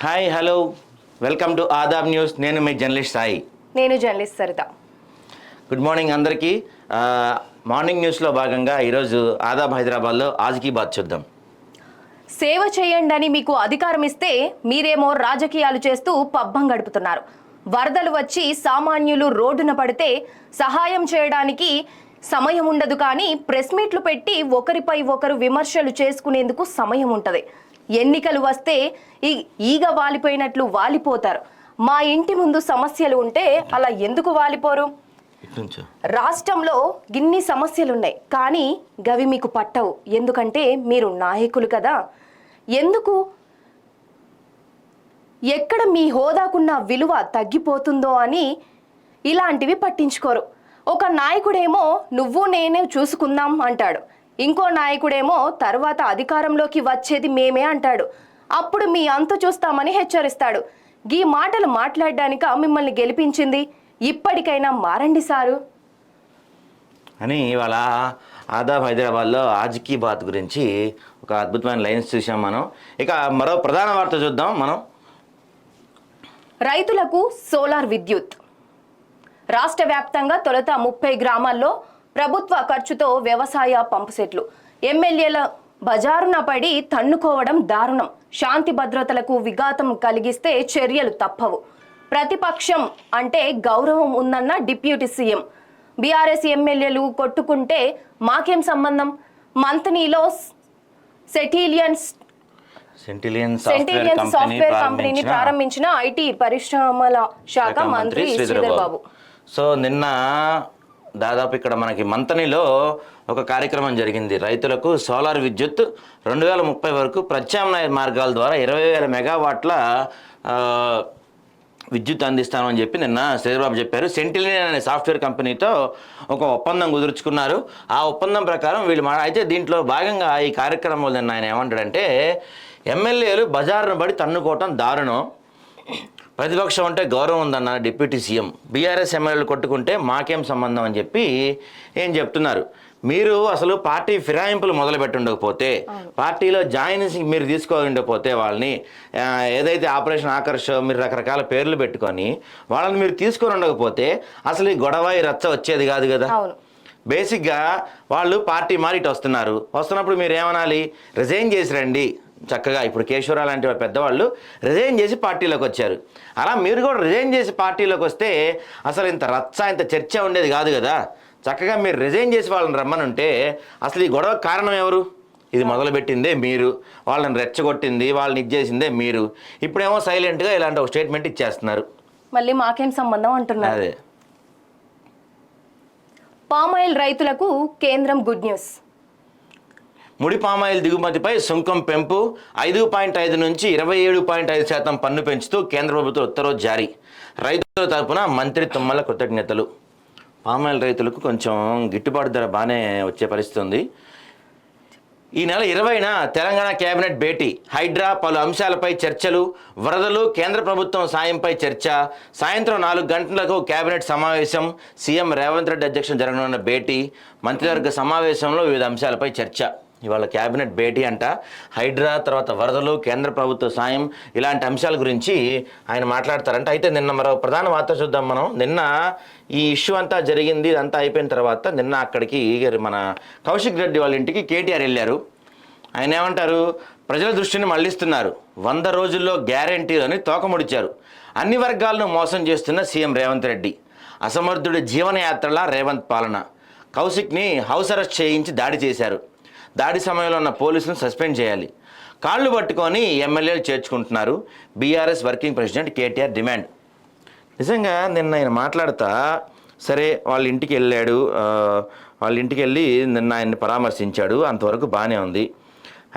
Hi hello welcome to Aadab news. నేను మీ journalist Sai. నేను జర్నలిస్ట్ సరిత. గుడ్ మార్నింగ్ అందరికీ. మార్నింగ్ న్యూస్లో భాగంగా ఈరోజు ఆదాబ్ హైదరాబాద్లో ఆజ్కీ బాత్ చూద్దాం. సేవ చేయండి అని మీకు అధికారం ఇస్తే మీరేమో రాజకీయాలు చేస్తూ పబ్బం గడుపుతున్నారు. వరదలు వచ్చి సామాన్యులు రోడ్డున పడితే సహాయం చేయడానికి సమయం ఉండదు, కానీ ప్రెస్ మీట్లు పెట్టి ఒకరిపై ఒకరు విమర్శలు చేసుకునేందుకు సమయం ఉంటుంది. ఎన్నికలు వస్తే ఈగ వాలిపోయినట్లు వాలిపోతారు. మా ఇంటి ముందు సమస్యలు ఉంటే అలా ఎందుకు వాలిపోరు? రాష్ట్రంలో ఇన్ని సమస్యలున్నాయి, కానీ గవి మీకు పట్టవు. ఎందుకంటే మీరు నాయకులు కదా. ఎందుకు? ఎక్కడ మీ హోదాకున్న విలువ తగ్గిపోతుందో అని ఇలాంటివి పట్టించుకోరు. ఒక నాయకుడేమో నువ్వు నేనే చూసుకుందాం అంటాడు, ఇంకో నాయకుడేమో తర్వాత అధికారంలోకి వచ్చేది మేమే అంటాడు. అప్పుడు మీ అంతు చూస్తామని హెచ్చరిస్తాడు. ఈ మాటలు మాట్లాడడానిక మిమ్మల్ని గెలిపించింది? ఇప్పటికైనా మారండి సారు అని ఇవాళ ఆదాబ్ హైదరాబాద్లో ఆజ్కీ బాత్ గురించి ఒక అద్భుతమైన లైన్స్ చూసాం మనం. ఇక మరో ప్రధాన వార్త చూద్దాం మనం. రైతులకు సోలార్ విద్యుత్. రాష్ట్ర వ్యాప్తంగా తొలుత 30 గ్రామాల్లో ప్రభుత్వ ఖర్చుతో వ్యవసాయ పంపు సెట్లు. ఎమ్మెల్యేల బజారున పడి తన్నుకోవడం దారుణం. శాంతి భద్రతలకు విఘాతం కలిగిస్తే చర్యలు తప్పవు. ప్రతిపక్షం అంటే గౌరవం ఉందన్న డిప్యూటీ సీఎం. బీఆర్ఎస్ ఎమ్మెల్యేలు కొట్టుకుంటే మాకేం సంబంధం? మంతనీలో సెంటిలియన్ సాఫ్ట్వేర్ కంపెనీని ప్రారంభించిన ఐటీ పరిశ్రమల శాఖ మంత్రి శ్రీధర్ బాబు. సో నిన్న దాదాపు ఇక్కడ మనకి మంతనిలో ఒక కార్యక్రమం జరిగింది. రైతులకు సోలార్ విద్యుత్ 2030 వరకు ప్రత్యామ్నాయ మార్గాల ద్వారా 20,000 మెగావాట్ల విద్యుత్ అందిస్తామని చెప్పి నిన్న శ్రీధర్బాబు చెప్పారు. సెంటిలియన్ అనే సాఫ్ట్వేర్ కంపెనీతో ఒక ఒప్పందం కుదుర్చుకున్నారు. ఆ ఒప్పందం ప్రకారం వీళ్ళు అయితే దీంట్లో భాగంగా ఈ కార్యక్రమంలో నిన్న ఆయన ఏమంటాడంటే, ఎమ్మెల్యేలు బజారును పడి తన్నుకోవటం దారుణం, ప్రతిపక్షం అంటే గౌరవం ఉందన్న డిప్యూటీ సీఎం. బీఆర్ఎస్ ఎమ్మెల్యేలు కొట్టుకుంటే మాకేం సంబంధం అని చెప్పి ఏం చెప్తున్నారు. మీరు అసలు పార్టీ ఫిరాయింపులు మొదలుపెట్టి ఉండకపోతే, పార్టీలో జాయిన్స్ మీరు తీసుకోకపోతే, వాళ్ళని ఏదైతే ఆపరేషన్ ఆకర్ష్ మీరు రకరకాల పేర్లు పెట్టుకొని వాళ్ళని మీరు తీసుకొని ఉండకపోతే అసలు ఈ గొడవ ఈ రచ్చ వచ్చేది కాదు కదా. బేసిక్గా వాళ్ళు పార్టీ మారి ఇటు వస్తున్నప్పుడు మీరు ఏమనాలి? రిజైన్ చేసి రండి. చక్కగా ఇప్పుడు కేశవరావు లాంటి పెద్దవాళ్ళు రిజైన్ చేసి పార్టీలోకి వచ్చారు. అలా మీరు కూడా రిజైన్ చేసి పార్టీలోకి వస్తే అసలు ఇంత రచ్చ ఇంత చర్చ ఉండేది కాదు కదా. చక్కగా మీరు రిజైన్ చేసి వాళ్ళని రమ్మనుంటే అసలు ఈ గొడవ కారణం ఎవరు? ఇది మొదలుపెట్టిందే మీరు, వాళ్ళని రెచ్చగొట్టింది వాళ్ళని ఇచ్చేసిందే మీరు. ఇప్పుడేమో సైలెంట్గా ఇలాంటి ఒక స్టేట్మెంట్ ఇచ్చేస్తున్నారు. మళ్ళీ మాకేం సంబంధం అంటున్నారు. అదే పామాయిల్ రైతులకు కేంద్రం గుడ్ న్యూస్. ముడి పామాయిల్ దిగుమతిపై సుంకం పెంపు 5.5 నుంచి 27.5% పన్ను పెంచుతూ కేంద్ర ప్రభుత్వం ఉత్తర్వులు జారీ. రైతుల తరపున మంత్రి తుమ్మల కృతజ్ఞతలు. పామాయిల్ రైతులకు కొంచెం గిట్టుబాటు ధర బాగానే వచ్చే పరిస్థితి ఉంది. ఈ నెల 20న తెలంగాణ కేబినెట్ భేటీ, హైడ్రా పలు అంశాలపై చర్చలు, వరదలు, కేంద్ర ప్రభుత్వం సాయంపై చర్చ. సాయంత్రం 4 గంటలకు కేబినెట్ సమావేశం, సీఎం రేవంత్ రెడ్డి అధ్యక్షతన జరగనున్న భేటీ, మంత్రివర్గ సమావేశంలో వివిధ అంశాలపై చర్చ. ఇవాళ కేబినెట్ భేటీ అంట. హైడ్రా, తర్వాత వరదలు, కేంద్ర ప్రభుత్వ సాయం, ఇలాంటి అంశాల గురించి ఆయన మాట్లాడతారంట. అయితే నిన్న మరో ప్రధాన వార్త చూద్దాం మనం. నిన్న ఈ ఇష్యూ అంతా జరిగింది, ఇదంతా అయిపోయిన తర్వాత నిన్న అక్కడికి మన కౌశిక్ రెడ్డి వాళ్ళ ఇంటికి కేటీఆర్ వెళ్ళారు. ఆయన ఏమంటారు? ప్రజల దృష్టిని మళ్లిస్తున్నారు, 100 రోజుల్లో గ్యారంటీలని తోకముడిచారు. అన్ని వర్గాలను మోసం చేస్తున్న సీఎం రేవంత్ రెడ్డి. అసమర్థుడి జీవనయాత్రలా రేవంత్ పాలన. కౌశిక్ని హౌస్ అరెస్ట్ చేయించి దాడి చేశారు. దాడి సమయంలో ఉన్న పోలీసులను సస్పెండ్ చేయాలి. కాళ్ళు పట్టుకొని ఎమ్మెల్యేలు చేర్చుకుంటున్నారు. BRS working president KTR demand. నిజంగా నిన్న ఆయన మాట్లాడుతా, సరే వాళ్ళ ఇంటికి వెళ్ళాడు, వాళ్ళ ఇంటికి వెళ్ళి నిన్న ఆయన్ని పరామర్శించాడు, అంతవరకు బాగానే ఉంది.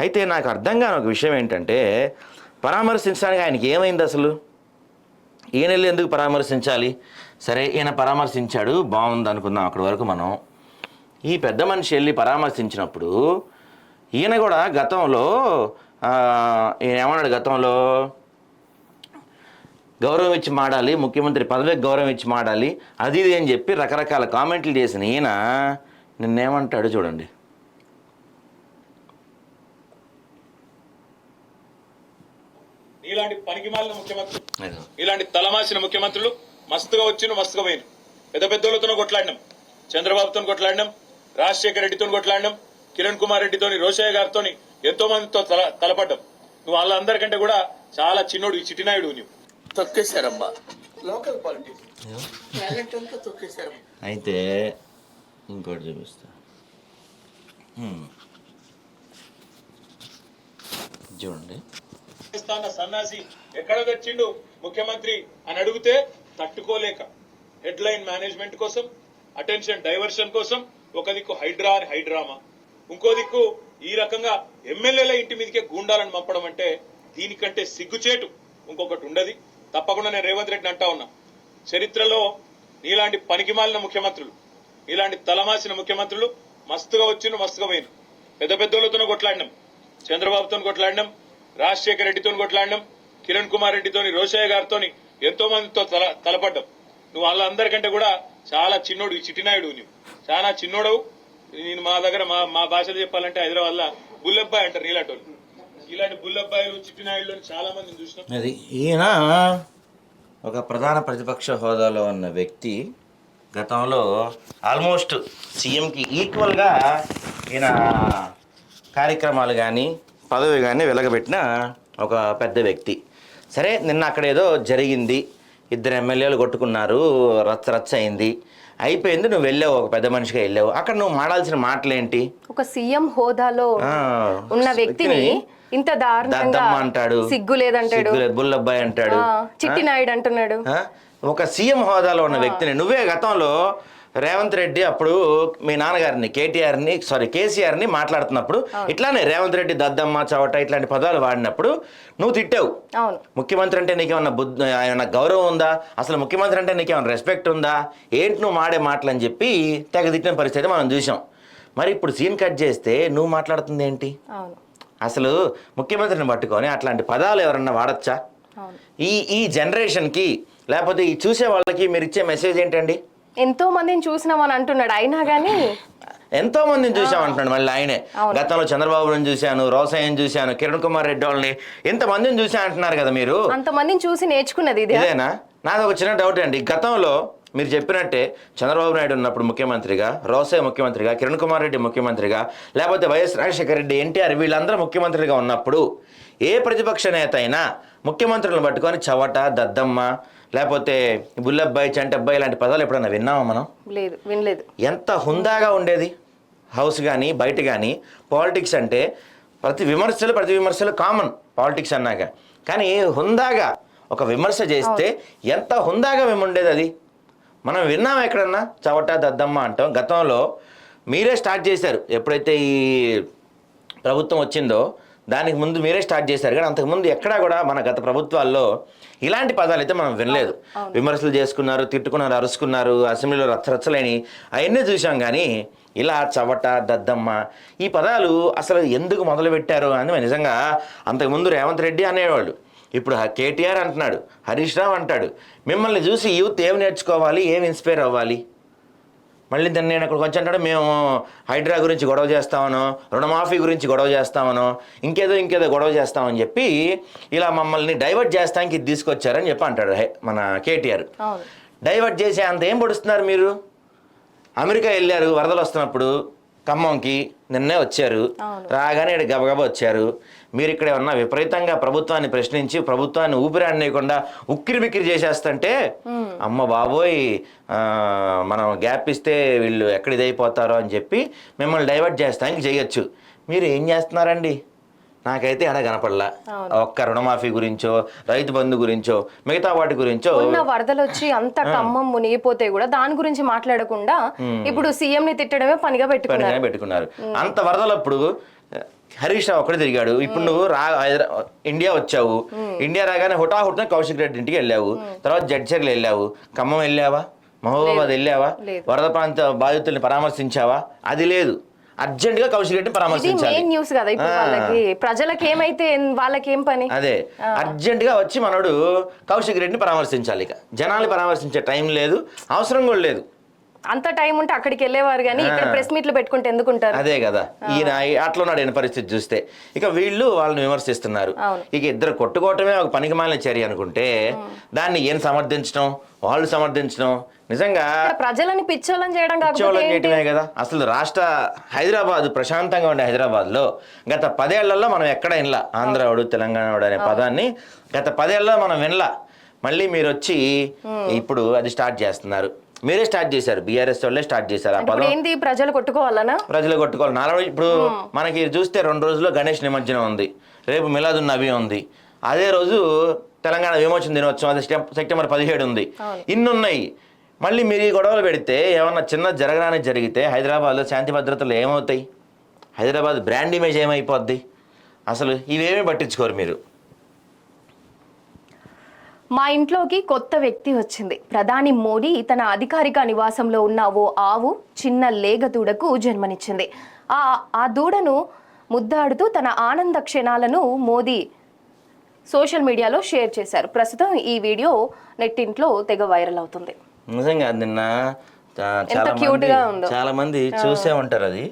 అయితే నాకు అర్థం కాని ఒక విషయం ఏంటంటే, పరామర్శించడానికి ఆయనకి ఏమైంది అసలు? ఈయన వెళ్ళి ఎందుకు పరామర్శించాలి? సరే ఈయన పరామర్శించాడు, బాగుంది అనుకుందాం అక్కడి వరకు మనం. ఈ పెద్ద మనిషి వెళ్ళి పరామర్శించినప్పుడు ఈయన కూడా గతంలో ఈయన ఏమన్నాడు? గతంలో గౌరవం ఇచ్చి మాడాలి, ముఖ్యమంత్రి పదవికి గౌరవం ఇచ్చి మాడాలి, అది ఇది అని చెప్పి రకరకాల కామెంట్లు చేసిన ఈయన నిన్నేమంటాడు చూడండి. నీలాంటి ఇలాంటి పనికిమాలిన ముఖ్యమంత్రులు, ఇలాంటి తలమాసిన ముఖ్యమంత్రులు మస్తుగా మస్తుగా పోయిన పెద్ద పెద్దోళ్ళతో కొట్లాడినాం, చంద్రబాబుతో కొట్లాడినాం, రాజశేఖర రెడ్డితో కొట్లాడినాం, కిరణ్ కుమార్ రెడ్డితోని, రోషయ్య గారితో ఎంతో మందితో తలపడ్డాం. నువ్వు వాళ్ళందరికంటే కూడా చాలా చిన్నోడు, ఈ చిట్టినాయుడు. నువ్వు తొక్కేశారమ్మా, లోకల్ పాలిటిక్స్ టాలెంట్ అంతా తొక్కేశారు. అయితే ఇంకోటి చూపిస్తా, చూడండి. సన్నాసి ఎక్కడ తెచ్చిండు ముఖ్యమంత్రి అని అడిగితే తట్టుకోలేక హెడ్ లైన్ మేనేజ్మెంట్ కోసం, అటెన్షన్ డైవర్షన్ కోసం ఒక దిక్కు హైడ్రా అని హైడ్రామా, ఇంకో దిక్కు ఈ రకంగా ఎమ్మెల్యేల ఇంటి మీదకే గూండాలను పంపడం అంటే దీనికంటే సిగ్గుచేటు ఇంకొకటి ఉండదు. తప్పకుండా నేను రేవంత్ రెడ్డిని అంటా ఉన్నా, చరిత్రలో నీలాంటి పనికిమాలిన ముఖ్యమంత్రులు, నీలాంటి తలమాసిన ముఖ్యమంత్రులు మస్తుగా మస్తుగా పోయిన పెద్ద పెద్దోళ్ళతో కొట్లాడినాం, చంద్రబాబుతో కొట్లాడినాం, రాజశేఖర రెడ్డితో కొట్లాడినాం, కిరణ్ కుమార్ రెడ్డితోని, రోషయ్య గారితో ఎంతో మందితో తలపడ్డాం. నువ్వు వాళ్ళందరికంటే కూడా చాలా చిన్నోడు, ఈ చిట్టినాయుడు. నువ్వు చాలా చిన్నోడవు. నేను మా దగ్గర మా భాషలో చెప్పాలంటే హైదరాబాద్ లో బుల్లబ్బాయి అంటారు నీలాంటి. ఇలాంటి బుల్లబ్బాయిలు, చిట్టినాయుడు చాలా మందిని చూసినాం. అది ఈయన ఒక ప్రధాన ప్రతిపక్ష హోదాలో ఉన్న వ్యక్తి. గతంలో ఆల్మోస్ట్ సీఎంకి ఈక్వల్గా ఈయన కార్యక్రమాలు కానీ పదవి కానీ వెలగబెట్టిన ఒక పెద్ద వ్యక్తి. సరే, నిన్న అక్కడ ఏదో జరిగింది, ఇద్దరు ఎమ్మెల్యేలు కొట్టుకున్నారు, రచ్చ అయింది, అయిపోయింది. నువ్వు వెళ్ళావు, ఒక పెద్ద మనిషిగా వెళ్ళావు. అక్కడ నువ్వు మాట్లాడాల్సిన మాటలేంటి? ఒక సీఎం హోదాలో ఉన్న వ్యక్తిని ఇంత దారుణంగా అంటాడు, సిగ్గు లేదంటాడు, బుల్లబ్బాయి అంటాడు, చిట్టినాయుడు అంటున్నాడు. ఒక సీఎం హోదాలో ఉన్న వ్యక్తిని నువ్వే గతంలో రేవంత్ రెడ్డి అప్పుడు మీ నాన్నగారిని కేసీఆర్ని మాట్లాడుతున్నప్పుడు ఇట్లానే రేవంత్ రెడ్డి దద్దమ్మ, చవట ఇట్లాంటి పదాలు వాడినప్పుడు నువ్వు తిట్టావు. ముఖ్యమంత్రి అంటే నీకేమన్నా గౌరవం ఉందా? అసలు ముఖ్యమంత్రి అంటే నీకేమన్నా రెస్పెక్ట్ ఉందా? ఏంటి నువ్వు మాడే మాటలు అని చెప్పి తెగ తిట్టిన పరిస్థితి మనం చూసాం. మరి ఇప్పుడు సీన్ కట్ చేస్తే నువ్వు మాట్లాడుతుంది ఏంటి? అసలు ముఖ్యమంత్రిని పట్టుకొని అట్లాంటి పదాలు ఎవరన్నా వాడచ్చా? ఈ జనరేషన్కి లేకపోతే ఈ చూసే వాళ్ళకి మీరు ఇచ్చే మెసేజ్ ఏంటండి? ఎంతో మందిని చూసినామని అంటున్నాడు. అయినా కానీ ఎంతో మందిని చూసాం అంటున్నాడు మళ్ళీ ఆయనే. గతంలో చంద్రబాబుని చూశాను, రోసయ్యని చూశాను, కిరణ్ కుమార్ రెడ్డి వాళ్ళని ఎంతమందిని చూసా అంటున్నారు కదా మీరు. అంతమందిని చూసి నేర్చుకున్నది ఇదేనా? నాది ఒక చిన్న డౌట్ అండి. గతంలో మీరు చెప్పినట్టే చంద్రబాబు నాయుడు ఉన్నప్పుడు ముఖ్యమంత్రిగా, రోసయ్య ముఖ్యమంత్రిగా, కిరణ్ కుమార్ రెడ్డి ముఖ్యమంత్రిగా, లేకపోతే వైఎస్ రాజశేఖర రెడ్డి, ఎన్టీఆర్ వీళ్ళందరూ ముఖ్యమంత్రిగా ఉన్నప్పుడు ఏ ప్రతిపక్ష నేత అయినా ముఖ్యమంత్రులను పట్టుకొని చవట, దద్దమ్మ, లేకపోతే బుల్లబ్బాయి, చంటబ్బాయి ఇలాంటి పదాలు ఎప్పుడన్నా విన్నామా మనం? లేదు, వినలేదు. ఎంత హుందాగా ఉండేది హౌస్ కానీ బయట కానీ. పాలిటిక్స్ అంటే ప్రతి విమర్శలు కామన్ పాలిటిక్స్ అన్నాక. కానీ హుందాగా ఒక విమర్శ చేస్తే ఎంత హుందాగా మేము ఉండేది అది మనం విన్నాం ఎక్కడన్నా? చవట, దద్దమ్మ అంటాం. గతంలో మీరే స్టార్ట్ చేశారు. ఎప్పుడైతే ఈ ప్రభుత్వం వచ్చిందో దానికి ముందు మీరే స్టార్ట్ చేశారు. కానీ అంతకుముందు ఎక్కడా కూడా మన గత ప్రభుత్వాల్లో ఇలాంటి పదాలు అయితే మనం వినలేదు. విమర్శలు చేసుకున్నారు, తిట్టుకున్నారు, అరుచుకున్నారు, అసెంబ్లీలో రచ్చరచ్చలేని అవన్నీ చూసాం. కానీ ఇలా చవట, దద్దమ్మ ఈ పదాలు అసలు ఎందుకు మొదలుపెట్టారు అని నిజంగా అంతకుముందు రేవంత్ రెడ్డి అనేవాళ్ళు, ఇప్పుడు కేటీఆర్ అంటున్నాడు, హరీష్ రావు అంటాడు. మిమ్మల్ని చూసి యూత్ ఏం నేర్చుకోవాలి, ఏం ఇన్స్పైర్ అవ్వాలి? మళ్ళీ దాన్ని నేను అక్కడ కొంచెం అంటాడు, మేము హైడ్రా గురించి గొడవ చేస్తామనో, రుణమాఫీ గురించి గొడవ చేస్తామనో, ఇంకేదో గొడవ చేస్తామని చెప్పి ఇలా మమ్మల్ని డైవర్ట్ చేస్తానికి ఇది తీసుకొచ్చారని చెప్పి అంటాడు మన కేటీఆర్. డైవర్ట్ చేసే అంత ఏం పొడుస్తున్నారు మీరు? అమెరికా వెళ్ళారు వరదలు వస్తున్నప్పుడు, ఖమ్మంకి నిన్నే వచ్చారు, రాగానే ఇక్కడ గబగబా వచ్చారు. మీరు ఇక్కడ ఏమన్నా విపరీతంగా ప్రభుత్వాన్ని ప్రశ్నించి ప్రభుత్వాన్ని ఊపిరాడనీయకుండా ఉక్కిరి బిక్కిరి చేసేస్తుంటే అమ్మ బాబోయ్ మనం గ్యాప్ ఇస్తే వీళ్ళు ఎక్కడ ఇదైపోతారో అని చెప్పి మిమ్మల్ని డైవర్ట్ చేస్తానికి చేయొచ్చు. మీరు ఏం చేస్తున్నారండి? నాకైతే ఎడ కనపడలా. ఒక్క రుణమాఫీ గురించో, రైతు బంధు గురించో, మిగతా వాటి గురించో. వరదలు వచ్చి అంత ఖమ్మం మునిగిపోతే కూడా దాని గురించి మాట్లాడకుండా ఇప్పుడు సీఎం ని తిట్టడమే పనిగా పెట్టుకున్నారు. అంత వరదలప్పుడు హరీష్ రావు ఒక్కడే తిరిగాడు. ఇప్పుడు నువ్వు ఇండియా వచ్చావు, ఇండియా రాగానే హుటాహుటిన కౌశిక్ రెడ్డి ఇంటికి వెళ్ళావు, తర్వాత జడ్చర్లు వెళ్ళావు, ఖమ్మం వెళ్ళావా, మహబూబాబాద్ వెళ్ళావా, వరద ప్రాంత బాధితుల్ని పరామర్శించావా? అది లేదు. అర్జెంట్ గా కౌశిక్ రెడ్డిని పరామర్శించాలి. న్యూస్ కదా ఇప్పుడు వాళ్ళకి, ప్రజలకు ఏమైతే వాళ్ళకి ఏం పని? అదే అర్జెంట్ గా వచ్చి మనోడు కౌశిక్ రెడ్డిని పరామర్శించాలి. ఇక జనాల్ని పరామర్శించే టైం లేదు, అవసరం కూడా లేదు. అంత టైం ఉంటే అక్కడికి వెళ్ళేవారు కానీ ఇక్కడ ప్రెస్ మీట్లు పెట్టుకుంటే ఎందుకుంటారు? అదే కదా, ఈయన అట్లా ఉన్నాడు ఈయన పరిస్థితి చూస్తే. ఇక వీళ్ళు వాళ్ళని విమర్శిస్తున్నారు. ఇక ఇద్దరు కొట్టుకోవటమే ఒక పనికిమాలిన చర్య అనుకుంటే దాన్ని ఈయన సమర్థించడం, వాళ్ళు సమర్థించడం నిజంగా ప్రజలని పిచ్చోళ్ళని చేయడం చేయటమే కదా. అసలు హైదరాబాద్ ప్రశాంతంగా ఉండే హైదరాబాద్లో గత 10 ఏళ్లలో మనం ఎక్కడ వినలా ఆంధ్రావాడు తెలంగాణవాడు అనే పదాన్ని. గత 10 ఏళ్లలో మనం వినలా. మళ్ళీ మీరు వచ్చి ఇప్పుడు అది స్టార్ట్ చేస్తున్నారు. మీరే స్టార్ట్ చేశారు, బీఆర్ఎస్ వాళ్ళే స్టార్ట్ చేశారు ఆ పదం. ఏంది ప్రజలు కొట్టుకోవాలనా? ప్రజలు కొట్టుకోవాలి. ఇప్పుడు మనకి చూస్తే 2 రోజుల్లో గణేష్ నిమజ్జనం ఉంది, రేపు మిలాదున్ నబీ ఉంది, అదే రోజు తెలంగాణ విమోచన దినోత్సవం, అది సెప్టెంబర్ 17 ఉంది. ఇన్ని ఉన్నాయి. మళ్ళీ మీరు ఈ గొడవలు పెడితే ఏమన్నా చిన్న జరగడానికి జరిగితే హైదరాబాద్లో శాంతి భద్రతలు ఏమవుతాయి? హైదరాబాద్ బ్రాండ్ ఇమేజ్ ఏమైపోద్ది? అసలు ఇవేమీ పట్టించుకోరు మీరు. మా ఇంట్లోకి కొత్త వ్యక్తి వచ్చింది. ప్రధాని మోడీ తన అధికారిక నివాసంలో ఉన్న ఓ ఆవు చిన్న లేగ దూడకు జన్మనిచ్చింది. ఆ దూడను ముద్దాడుతూ తన ఆనంద క్షణాలను మోదీ సోషల్ మీడియాలో షేర్ చేశారు. ప్రస్తుతం ఈ వీడియో నెట్టింట్లో తెగ వైరల్ అవుతుంది. నిజంగా నిన్న చాలా మంది చూసే ఉంటారు. అది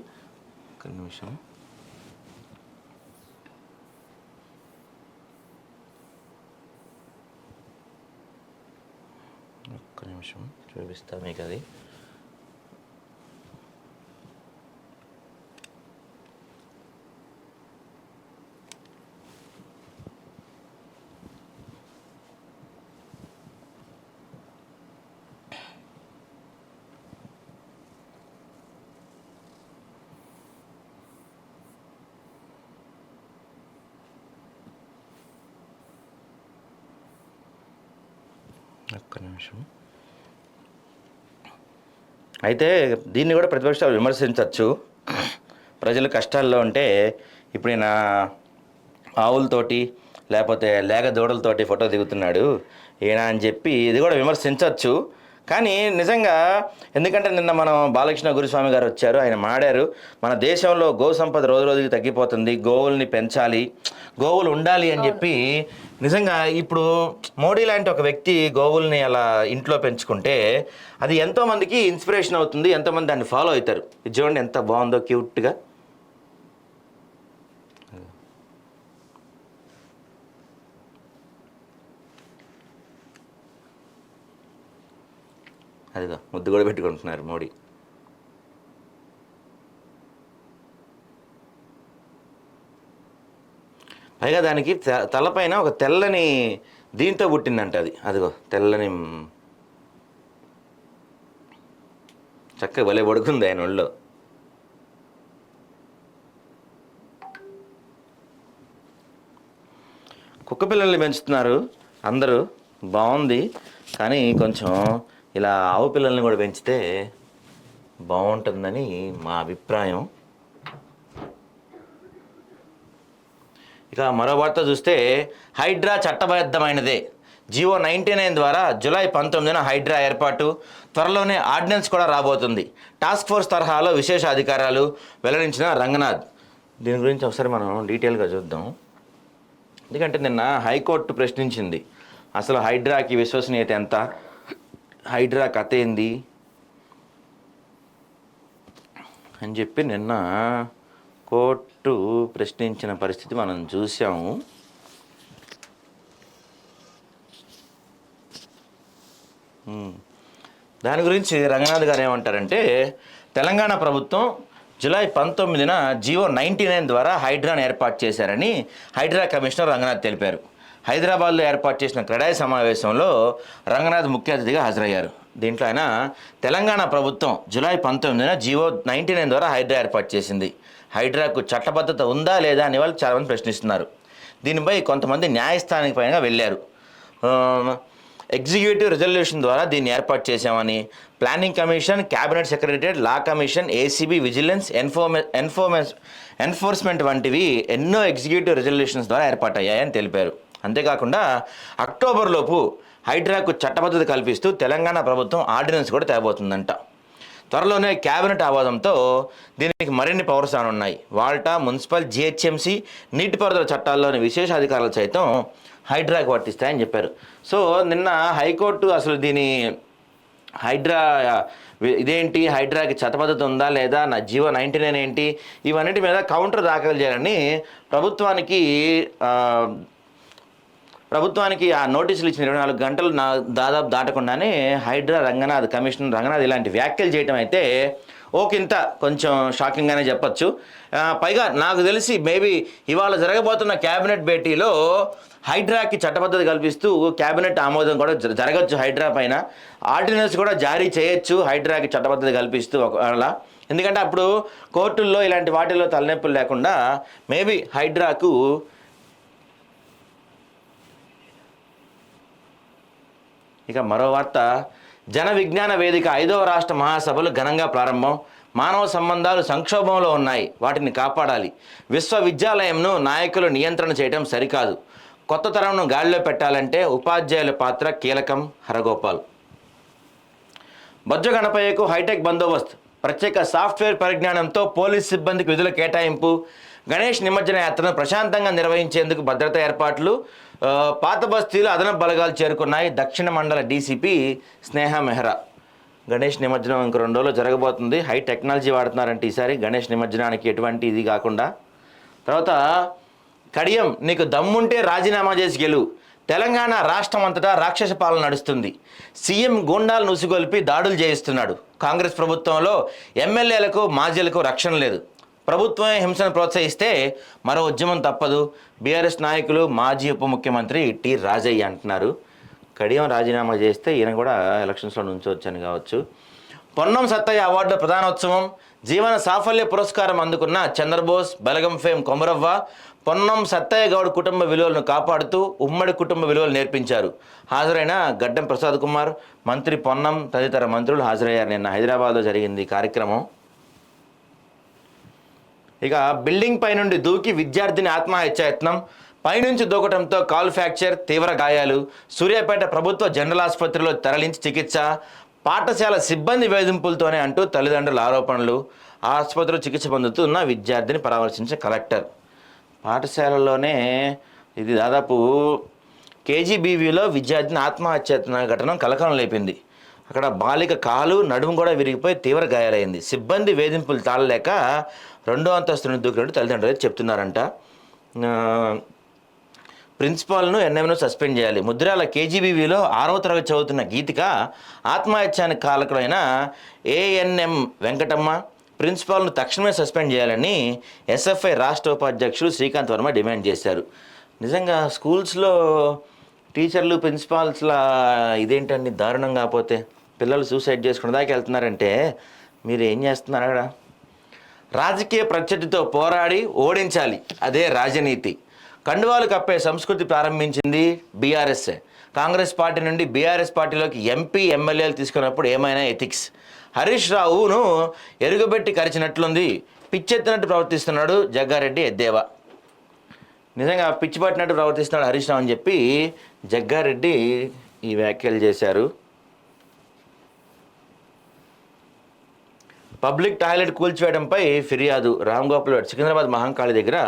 ఒక్క నిమిషం, చూపిస్తా మీకు. అది ఒక్క నిమిషం. అయితే దీన్ని కూడా ప్రతిపక్షాలు విమర్శించవచ్చు. ప్రజలు కష్టాల్లో ఉంటే ఇప్పుడు ఈయన ఆవులతోటి లేకపోతే లేగ దూడలతోటి ఫోటో దిగుతున్నాడు ఈయన అని చెప్పి ఇది కూడా విమర్శించవచ్చు. కానీ నిజంగా ఎందుకంటే నిన్న మనం బాలకృష్ణ గురుస్వామి గారు వచ్చారు, ఆయన మాడారు. మన దేశంలో గో సంపద రోజు రోజుకి తగ్గిపోతుంది, గోవుల్ని పెంచాలి, గోవులు ఉండాలి అని చెప్పి. నిజంగా ఇప్పుడు మోడీ లాంటి ఒక వ్యక్తి గోవుల్ని అలా ఇంట్లో పెంచుకుంటే అది ఎంతోమందికి ఇన్స్పిరేషన్ అవుతుంది, ఎంతోమంది దాన్ని ఫాలో అవుతారు. ఇది చూడండి ఎంత బాగుందో, క్యూట్గా. అదిగో ముద్దు కూడా పెట్టుకుంటున్నారు మోడీ. పైగా దానికి తలపైన ఒక తెల్లని దీంతో పుట్టిందంట. అదిగో తెల్లని చక్కగా భలే పడుకుంది ఆయన ఒళ్ళో. కుక్క పిల్లల్ని పెంచుతున్నారు అందరూ, బాగుంది. కానీ కొంచెం ఇలా ఆవు పిల్లల్ని కూడా పెంచితే బాగుంటుందని మా అభిప్రాయం. ఇక మరో వార్త చూస్తే హైడ్రా చట్టబద్ధమైనదే. జియో 99 ద్వారా జూలై 19న హైడ్రా ఏర్పాటు, త్వరలోనే ఆర్డినెన్స్ కూడా రాబోతుంది. టాస్క్ ఫోర్స్ తరహాలో విశేష అధికారాలు వెల్లడించిన రంగనాథ్. దీని గురించి ఒకసారి మనం డీటెయిల్గా చూద్దాం. ఎందుకంటే నిన్న హైకోర్టు ప్రశ్నించింది అసలు హైడ్రాకి విశ్వసనీయత ఎంత, హైడ్రా కథ ఏంది అని చెప్పి నిన్న కోర్టు ప్రశ్నించిన పరిస్థితి మనం చూసాము. దాని గురించి రంగనాథ్ గారు ఏమంటారంటే, తెలంగాణ ప్రభుత్వం జూలై 19న జియో 99 ద్వారా హైడ్రాను ఏర్పాటు చేశారని హైడ్రా కమిషనర్ రంగనాథ్ తెలిపారు. హైదరాబాద్లో ఏర్పాటు చేసిన క్రెడాయి సమావేశంలో రంగనాథ్ ముఖ్య అతిథిగా హాజరయ్యారు. దీంట్లో ఆయన తెలంగాణ ప్రభుత్వం జూలై 19న జియో 99 ద్వారా హైడ్రా ఏర్పాటు చేసింది. హైడ్రాకు చట్టబద్ధత ఉందా లేదా అని వాళ్ళు చాలామంది ప్రశ్నిస్తున్నారు. దీనిపై కొంతమంది న్యాయస్థానానికి పైన వెళ్ళారు. ఎగ్జిక్యూటివ్ రిజల్యూషన్ ద్వారా దీన్ని ఏర్పాటు చేశామని, planning commission, cabinet secretariat, law commission, ACB, vigilance, enforcement వంటివి ఎన్నో ఎగ్జిక్యూటివ్ రిజల్యూషన్స్ ద్వారా ఏర్పాటయ్యాయని తెలిపారు. అంతేకాకుండా అక్టోబర్లోపు హైడ్రాకు చట్టబద్ధత కల్పిస్తూ తెలంగాణ ప్రభుత్వం ఆర్డినెన్స్ కూడా తేబోతుందంట. త్వరలోనే క్యాబినెట్ ఆమోదంతో దీనికి మరిన్ని పవర్స్ రానున్నాయి. వాల్టా, మున్సిపల్, జిహెచ్ఎంసీ, నీటిపారుదల చట్టాల్లోని విశేష అధికారాలు సైతం హైడ్రాకు వర్తిస్తాయని చెప్పారు. సో నిన్న హైకోర్టు అసలు దీని హైడ్రా ఇదేంటి, హైడ్రాకి చట్టబద్ధత ఉందా లేదా, నా జీవో 99 ఏంటి, ఇవన్నిటి మీద కౌంటర్ దాఖలు చేయాలని ప్రభుత్వానికి ఆ నోటీసులు ఇచ్చిన 24 గంటలు దాదాపు దాటకుండానే హైడ్రా రంగనాథ్, కమిషనర్ రంగనాథ్ ఇలాంటి వ్యాఖ్యలు చేయడం అయితే ఓకింత కొంచెం షాకింగ్గానే చెప్పొచ్చు. పైగా నాకు తెలిసి మేబీ ఇవాళ జరగబోతున్న క్యాబినెట్ భేటీలో హైడ్రాకి చట్టబద్ధత కల్పిస్తూ క్యాబినెట్ ఆమోదం కూడా జరగచ్చు. హైడ్రా పైన ఆర్డినెన్స్ కూడా జారీ చేయొచ్చు హైడ్రాకి చట్టబద్ధత కల్పిస్తూ ఒకవేళ. ఎందుకంటే అప్పుడు కోర్టుల్లో ఇలాంటి వాటిల్లో తలనొప్పులు లేకుండా మేబీ హైడ్రాకు. ఇక మరో వార్త, జన విజ్ఞాన వేదిక 5వ రాష్ట్ర మహాసభలు ఘనంగా ప్రారంభం. మానవ సంబంధాలు సంక్షోభంలో ఉన్నాయి, వాటిని కాపాడాలి. విశ్వవిద్యాలయంను నాయకులు నియంత్రణ చేయడం సరికాదు. కొత్త తరంను గాడిలో పెట్టాలంటే ఉపాధ్యాయుల పాత్ర కీలకం. హరగోపాల్. బొజ్జ గణపయ్యకు హైటెక్ బందోబస్తు, ప్రత్యేక సాఫ్ట్వేర్ పరిజ్ఞానంతో పోలీస్ సిబ్బందికి విధుల కేటాయింపు. గణేష్ నిమజ్జన యాత్రను ప్రశాంతంగా నిర్వహించేందుకు భద్రతా ఏర్పాట్లు. పాత బస్తీలో అదనపు బలగాలు చేరుకున్నాయి. దక్షిణ మండల డీసీపీ స్నేహ మెహ్రా. గణేష్ నిమజ్జనం ఇంకో 2 రోజుల్లో జరగబోతుంది. హై టెక్నాలజీ వాడుతున్నారంటే ఈసారి గణేష్ నిమజ్జనానికి ఎటువంటి ఇది కాకుండా. తర్వాత కడియం, నీకు దమ్ముంటే రాజీనామా చేసి గెలువు. తెలంగాణ రాష్ట్రం అంతటా రాక్షస పాలన నడుస్తుంది. సీఎం గూండాలను ఉసిగొల్పి దాడులు చేయిస్తున్నాడు. కాంగ్రెస్ ప్రభుత్వంలో ఎమ్మెల్యేలకు మాజీలకు రక్షణ లేదు. ప్రభుత్వమే హింసను ప్రోత్సహిస్తే మరో ఉద్యమం తప్పదు. బీఆర్ఎస్ నాయకులు మాజీ ఉప ముఖ్యమంత్రి టి రాజయ్య అంటున్నారు. కడియం రాజీనామా చేస్తే ఈయన కూడా ఎలక్షన్స్లో నుంచొచ్చని కావచ్చు. పొన్నం సత్తయ్య అవార్డు ప్రధానోత్సవం. జీవన సాఫల్య పురస్కారం అందుకున్న చంద్రబోస్, బలగం ఫేమ్ కొమరవ్వ, పొన్నం సత్తయ్య గౌడ్ కుటుంబ విలువలను కాపాడుతూ ఉమ్మడి కుటుంబ విలువలు నేర్పించారు. హాజరైన గడ్డం ప్రసాద్ కుమార్, మంత్రి పొన్నం తదితర మంత్రులు హాజరయ్యారు. నిన్న హైదరాబాద్లో జరిగింది ఈ కార్యక్రమం. ఇక బిల్డింగ్ పై నుండి దూకి విద్యార్థిని ఆత్మహత్యాయత్నం. పైనుంచి దూకటంతో కాల్ ఫ్రాక్చర్, తీవ్ర గాయాలు. సూర్యాపేట ప్రభుత్వ జనరల్ ఆసుపత్రిలో తరలించి చికిత్స. పాఠశాల సిబ్బంది వేధింపులతోనే అంటూ తల్లిదండ్రుల ఆరోపణలు. ఆసుపత్రిలో చికిత్స పొందుతున్న విద్యార్థిని పరామర్శించిన కలెక్టర్. పాఠశాలలోనే ఇది దాదాపు కేజీబీవీలో విద్యార్థిని ఆత్మహత్యాయత్న ఘటన కలకలం లేపింది. అక్కడ బాలిక కాలు, నడుము కూడా విరిగిపోయి తీవ్ర గాయాలైంది. సిబ్బంది వేధింపులు తాళలేక 2వ అంతస్తును దూకినట్టు తల్లిదండ్రులు చెప్తున్నారంట. ప్రిన్సిపాల్ను ఎన్ఎంను సస్పెండ్ చేయాలి. ముద్రాల కేజీబీవీలో 6వ తరగతి చదువుతున్న గీతిక ఆత్మహత్యానికి కారకులైన ఏఎన్ఎం వెంకటమ్మ ప్రిన్సిపాల్ను తక్షణమే సస్పెండ్ చేయాలని ఎస్ఎఫ్ఐ రాష్ట్ర ఉపాధ్యక్షులు శ్రీకాంత్ వర్మ డిమాండ్ చేశారు. నిజంగా స్కూల్స్లో టీచర్లు, ప్రిన్సిపాల్స్ల ఇదేంటండి దారుణం. కాకపోతే పిల్లలు సూసైడ్ చేసుకునే దాకా వెళ్తున్నారంటే మీరు ఏం చేస్తున్నారు అక్కడ? రాజకీయ ప్రత్యర్థితో పోరాడి ఓడించాలి, అదే రాజనీతి. కండువాలు కప్పే సంస్కృతి ప్రారంభించింది బీఆర్ఎస్. కాంగ్రెస్ పార్టీ నుండి బీఆర్ఎస్ పార్టీలోకి ఎంపీ, ఎమ్మెల్యేలు తీసుకున్నప్పుడు ఏమైనా ఎథిక్స్. హరీష్ రావును ఎరుగబెట్టి కరిచినట్లుంది. పిచ్చెత్తినట్టు ప్రవర్తిస్తున్నాడు జగ్గారెడ్డి ఎద్దేవా. నిజంగా పిచ్చి పట్టినట్టు ప్రవర్తిస్తున్నాడు హరీష్ రావు అని చెప్పి జగ్గారెడ్డి ఈ వ్యాఖ్యలు చేశారు. పబ్లిక్ టాయిలెట్ కూల్చివేయడంపై ఫిర్యాదు. రామ్ గోపాల్ సికింద్రాబాద్ మహంకాళి దగ్గర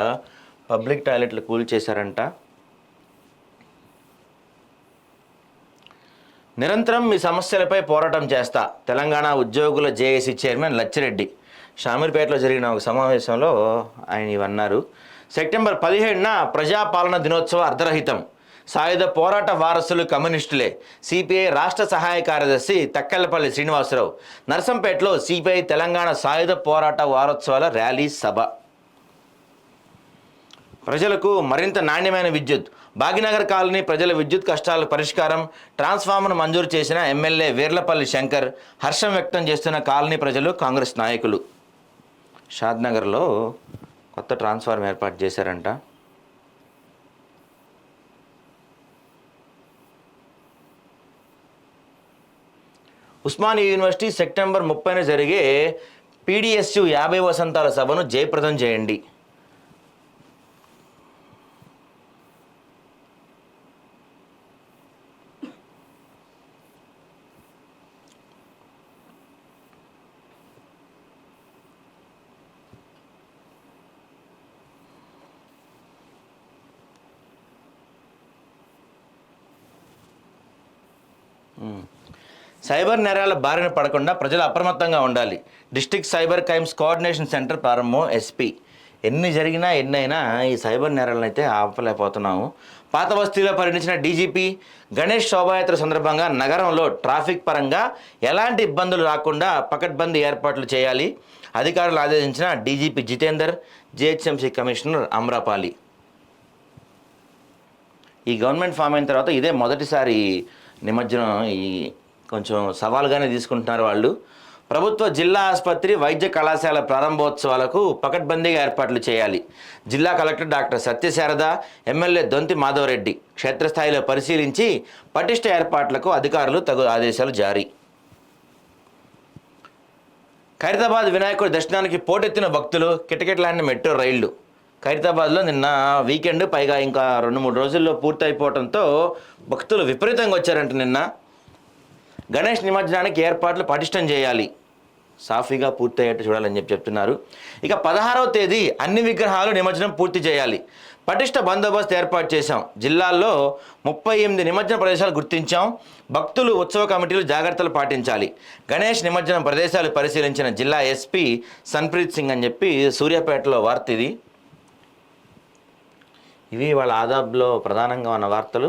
పబ్లిక్ టాయిలెట్లు కూల్చేశారంట. నిరంతరం మీ సమస్యలపై పోరాటం చేస్తా. తెలంగాణ ఉద్యోగుల జేఏసీ చైర్మన్ లచ్చిరెడ్డి. షామీర్పేటలో జరిగిన ఒక సమావేశంలో ఆయన ఇవన్నారు. సెప్టెంబర్ 17న ప్రజాపాలన దినోత్సవ అర్ధరహితం. సాయుధ పోరాట వారసులు కమ్యూనిస్టులే. సిపిఐ రాష్ట్ర సహాయ కార్యదర్శి తక్కెళ్లపల్లి శ్రీనివాసరావు. నర్సంపేటలో సిపిఐ తెలంగాణ సాయుధ పోరాట వారోత్సవాల ర్యాలీ సభ. ప్రజలకు మరింత నాణ్యమైన విద్యుత్. భాగ్యనగర్ కాలనీ ప్రజల విద్యుత్ కష్టాల పరిష్కారం. ట్రాన్స్ఫార్మర్ను మంజూరు చేసిన ఎమ్మెల్యే వీర్లపల్లి శంకర్. హర్షం వ్యక్తం చేస్తున్న కాలనీ ప్రజలు, కాంగ్రెస్ నాయకులు. షాద్నగర్లో కొత్త ట్రాన్స్ఫార్మర్ ఏర్పాటు చేశారంట. ఉస్మానియా యూనివర్సిటీ సెప్టెంబర్ 30న జరిగే పీడిఎస్యు 50 వసంతాల సభను జయప్రదం చేయండి. సైబర్ నేరాల బారిన పడకుండా ప్రజలు అప్రమత్తంగా ఉండాలి. District cyber crimes coordination centre ప్రారంభం ఎస్పీ. ఎన్ని జరిగినా ఎన్నైనా ఈ సైబర్ నేరాలను అయితే ఆపలేకపోతున్నాము. పాత బస్తీలో పర్యటించిన డీజీపీ గణేష్ శోభాయాత్ర సందర్భంగా నగరంలో ట్రాఫిక్ పరంగా ఎలాంటి ఇబ్బందులు రాకుండా పకడ్బందీ ఏర్పాట్లు చేయాలి. అధికారులు ఆదేశించిన DGP Jitender, GHMC commissioner Amrapali. ఈ గవర్నమెంట్ ఫామ్ అయిన తర్వాత ఇదే మొదటిసారి నిమజ్జనం. ఈ కొంచెం సవాలుగానే తీసుకుంటున్నారు వాళ్ళు. ప్రభుత్వ జిల్లా ఆసుపత్రి, వైద్య కళాశాల ప్రారంభోత్సవాలకు పకడ్బందీగా ఏర్పాట్లు చేయాలి. జిల్లా కలెక్టర్ డాక్టర్ సత్యశారద, ఎమ్మెల్యే దొంతి మాధవరెడ్డి క్షేత్రస్థాయిలో పరిశీలించి పటిష్ట ఏర్పాట్లకు అధికారులు తగు ఆదేశాలు జారీ. ఖైరతాబాద్ వినాయకుడి దర్శనానికి పోటెత్తిన భక్తులు, కిటకిటలాడిన మెట్రో రైళ్లు. ఖైరతాబాద్లో నిన్న వీకెండ్, పైగా ఇంకా 2-3 రోజుల్లో పూర్తి అయిపోవడంతో భక్తులు విపరీతంగా వచ్చారంట. నిన్న గణేష్ నిమజ్జనానికి ఏర్పాట్లు పటిష్టం చేయాలి, సాఫీగా పూర్తయ్యేట్టు చూడాలని చెప్తున్నారు. ఇక 16వ తేదీ అన్ని విగ్రహాలు నిమజ్జనం పూర్తి చేయాలి. పటిష్ట బందోబస్తు ఏర్పాటు చేశాం. జిల్లాల్లో 38 నిమజ్జన ప్రదేశాలు గుర్తించాం. భక్తులు, ఉత్సవ కమిటీలు జాగ్రత్తలు పాటించాలి. గణేష్ నిమజ్జనం ప్రదేశాలు పరిశీలించిన జిల్లా ఎస్పీ సన్ప్రీత్ సింగ్ అని చెప్పి సూర్యాపేటలో వార్త ఇది. ఇవి వాళ్ళ ఆదాబ్లో ప్రధానంగా ఉన్న వార్తలు.